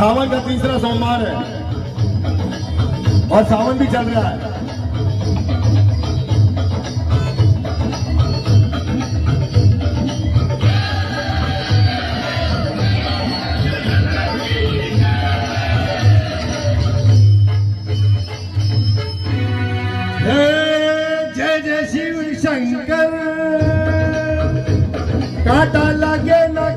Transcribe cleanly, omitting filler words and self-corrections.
सावन का तीसरा सोमवार है और सावन भी चल रहा है। जय जय शिव शंकर, काटा लगे न